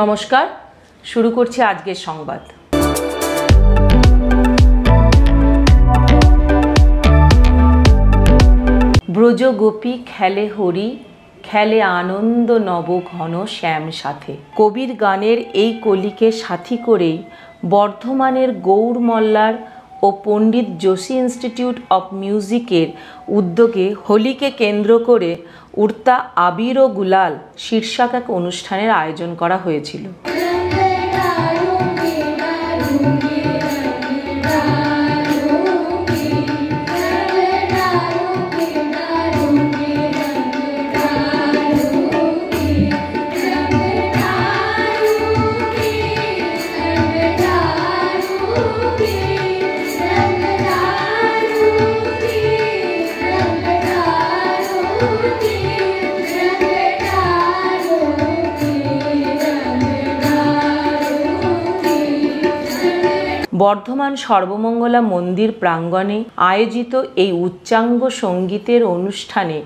নমস্কার, শুরু করছি আজকের সংবাদ। ব্রজগোপী খেলে হরি, খেলে আনন্দ নব ঘন শ্যাম সাথে। কবির গানের এই কলিকে সাথী করেই বর্ধমানের গৌর মল্লার ও পণ্ডিত যোশী ইনস্টিটিউট অব মিউজিকের উদ্যোগে হোলিকে কেন্দ্র করে উড়তা আবির ও গুলাল শীর্ষক এক অনুষ্ঠানের আয়োজন করা হয়েছিল। বর্ধমান সর্বমঙ্গলা মন্দির প্রাঙ্গণে আয়োজিত এই উচ্চাঙ্গ সঙ্গীতের অনুষ্ঠানে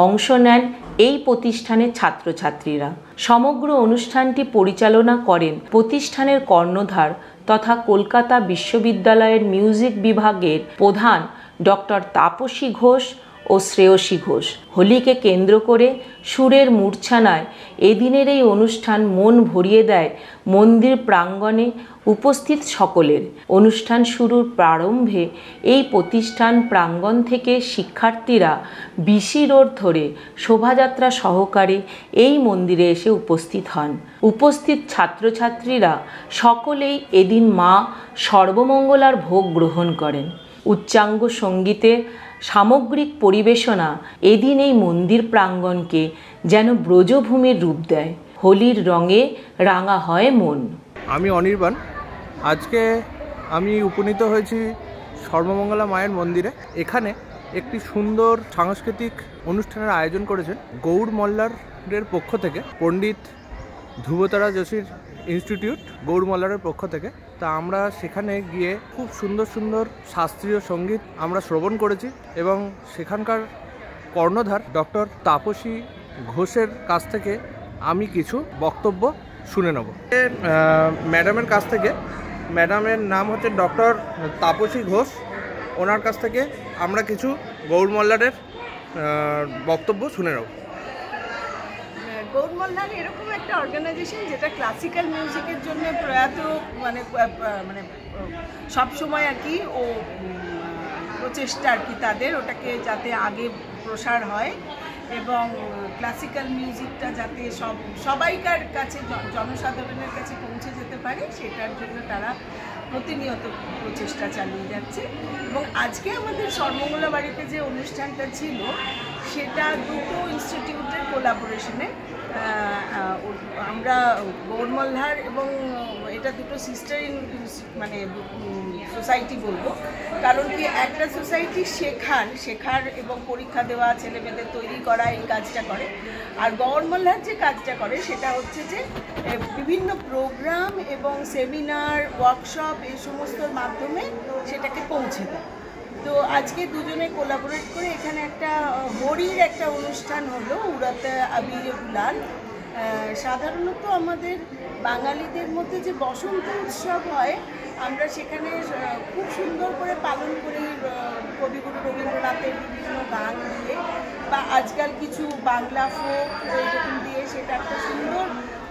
অংশ নেন এই প্রতিষ্ঠানের ছাত্রছাত্রীরা। সমগ্র অনুষ্ঠানটি পরিচালনা করেন প্রতিষ্ঠানের কর্ণধার তথা কলকাতা বিশ্ববিদ্যালয়ের মিউজিক বিভাগের প্রধান ডক্টর তাপসী ঘোষ ও শ্রেয়সী ঘোষ। হোলিকে কেন্দ্র করে সুরের মূর্ছনায় এদিনের এই অনুষ্ঠান মন ভরিয়ে দেয় মন্দির প্রাঙ্গণে উপস্থিত সকলের। অনুষ্ঠান শুরুর প্রারম্ভে এই প্রতিষ্ঠান প্রাঙ্গণ থেকে শিক্ষার্থীরা বিসি রোড ধরে শোভাযাত্রা সহকারে এই মন্দিরে এসে উপস্থিত হন। উপস্থিত ছাত্রছাত্রীরা সকলেই এদিন মা সর্বমঙ্গলার ভোগ গ্রহণ করেন। উচ্চাঙ্গ সঙ্গীতে সামগ্রিক পরিবেশনা এদিন এই মন্দির প্রাঙ্গণকে যেন ব্রজভূমির রূপ দেয়। হোলির রঙে রাঙা হয় মন। আমি অনির্বাণ। আজকে আমি উপনীত হয়েছি সর্বমঙ্গলা মায়ের মন্দিরে। এখানে একটি সুন্দর সাংস্কৃতিক অনুষ্ঠানের আয়োজন করেছেন গৌর মল্লারের পক্ষ থেকে, পণ্ডিত ধ্রুবতারা যোশীর ইনস্টিটিউট গৌর মল্লারের পক্ষ থেকে। তা আমরা সেখানে গিয়ে খুব সুন্দর সুন্দর শাস্ত্রীয় সঙ্গীত আমরা শ্রবণ করেছি এবং সেখানকার কর্ণধার ডক্টর তাপসী ঘোষের কাছ থেকে আমি কিছু বক্তব্য শুনে নেব। ম্যাডামের কাছ থেকে, ম্যাডামের নাম হচ্ছে ডক্টর তাপসী ঘোষ, ওনার কাছ থেকে আমরা কিছু গৌর মল্লারের বক্তব্য শুনে নেব। গৌর মল্লার এরকম একটা অর্গানাইজেশন যেটা ক্লাসিক্যাল মিউজিকের জন্য প্রয়াত মানে সবসময় আর কি ও প্রচেষ্টা আর কি তাদের, ওটাকে যাতে আগে প্রসার হয় এবং ক্লাসিক্যাল মিউজিকটা যাতে সবাইকার কাছে জনসাধারণের কাছে পৌঁছে যেতে পারে সেটার জন্য তারা প্রতিনিয়ত প্রচেষ্টা চালিয়ে যাচ্ছে। এবং আজকে আমাদের সর্বমঙ্গলা বাড়িতে যে অনুষ্ঠানটা ছিল সেটা দুটো ইনস্টিটিউটের কোলাবোরেশনে, আমরা গৌর মল্লার এবং এটা দুটো সিস্টার মানে সোসাইটি বলবো, কারণ কি একটা সোসাইটি শেখার এবং পরীক্ষা দেওয়া, ছেলেমেয়েদের তৈরি করা এই কাজটা করে, আর গৌর মল্লার যে কাজটা করে সেটা হচ্ছে যে বিভিন্ন প্রোগ্রাম এবং সেমিনার, ওয়ার্কশপ এই সমস্তর মাধ্যমে সেটাকে পৌঁছে দেয়। তো আজকে দুজনে কোলাবোরেট করে এখানে একটা হরির একটা অনুষ্ঠান হলো, উড়াতে আবির গুলাল। সাধারণত আমাদের বাঙালিদের মধ্যে যে বসন্ত উৎসব হয় আমরা সেখানে খুব সুন্দর করে পালন করি কবিগুরু রবীন্দ্রনাথের বিভিন্ন গান দিয়ে, বা আজকাল কিছু বাংলা ফোক এরকম দিয়ে সেটা একটা সুন্দর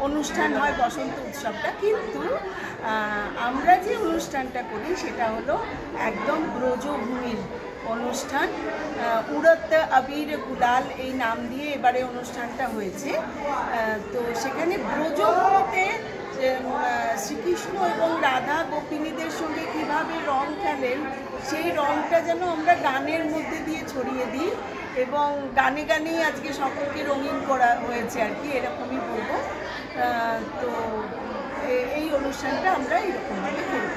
অনুষ্ঠান হয় বসন্ত উৎসবটা। কিন্তু আমরা যে অনুষ্ঠানটা করি সেটা হলো একদম ব্রজভূমির অনুষ্ঠান। উড়ত আবির গুলাল এই নাম দিয়ে এবারে অনুষ্ঠানটা হয়েছে। তো সেখানে ব্রজভূমিতে শ্রীকৃষ্ণ এবং রাধা গোপিনীদের সঙ্গে কীভাবে রং খেলেন সেই রংটা যেন আমরা গানের মধ্যে দিয়ে ছড়িয়ে দিই এবং গানে গানেই আজকে সকলকে রঙিন করা হয়েছে আর কি, এরকমই বলবো। তো এই অনুষ্ঠানটা আমরা এরকমভাবে করি।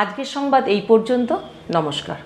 আজকের সংবাদ এই পর্যন্ত। নমস্কার।